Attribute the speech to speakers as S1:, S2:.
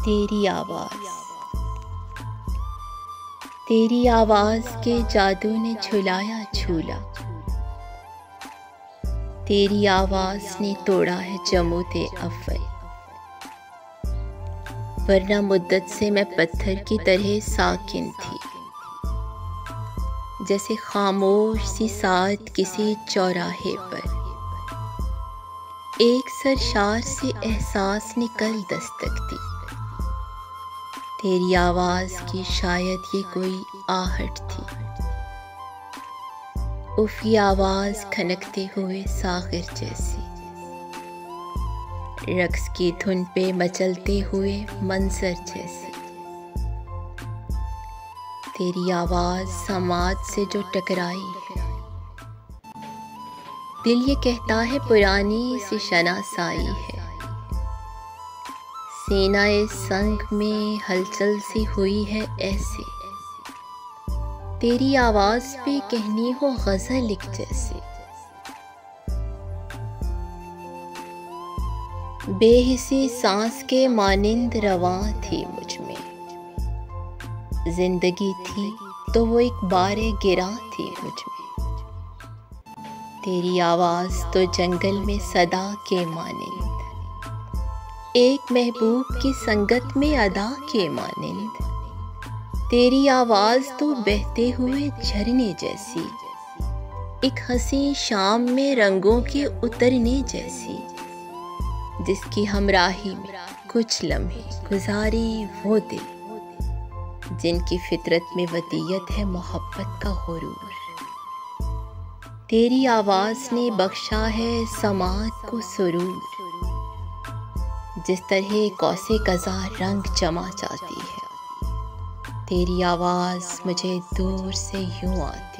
S1: तेरी आवाज़। तेरी आवाज़ के जादू ने झुलाया झूला। तेरी आवाज़ ने तोड़ा है जमूदे अव्वल। वरना मुद्दत से मैं पत्थर की तरह साकिन थी, जैसे खामोश सी साथ किसी चौराहे पर। एक सरशार से एहसास ने कल दस्तक दी। तेरी आवाज़ की शायद ये कोई आहट थी। उफ, ये आवाज़ खनकते हुए सागिर जैसी, रक्स की धुन पे मचलते हुए मंजर जैसी। तेरी आवाज़ समाज से जो टकराई है, दिल ये कहता है पुरानी सी शनासाई है। सीनाए संग में हलचल सी हुई है ऐसे, तेरी आवाज़ पे कहनी हो गज़ल एक जैसे। बेहिसी सांस के मानिंद रवां थी मुझ में, जिंदगी थी तो वो एक बारे गिरा थी मुझ में। तेरी आवाज़ तो जंगल में सदा के मानिंद, एक महबूब की संगत में अदा के मानिंद। तेरी आवाज़ तो बहते हुए झरने जैसी, एक हंसी शाम में रंगों के उतरने जैसी, जिसकी हमराही में कुछ लम्हे गुजारी वो दिल, जिनकी फितरत में वतीयत है मोहब्बत का हुरूर। तेरी आवाज़ ने बख्शा है समात को सुरूर, जिस तरह कौसे कज़ा रंग जमा जाती है। तेरी आवाज़ मुझे दूर से यूं आती।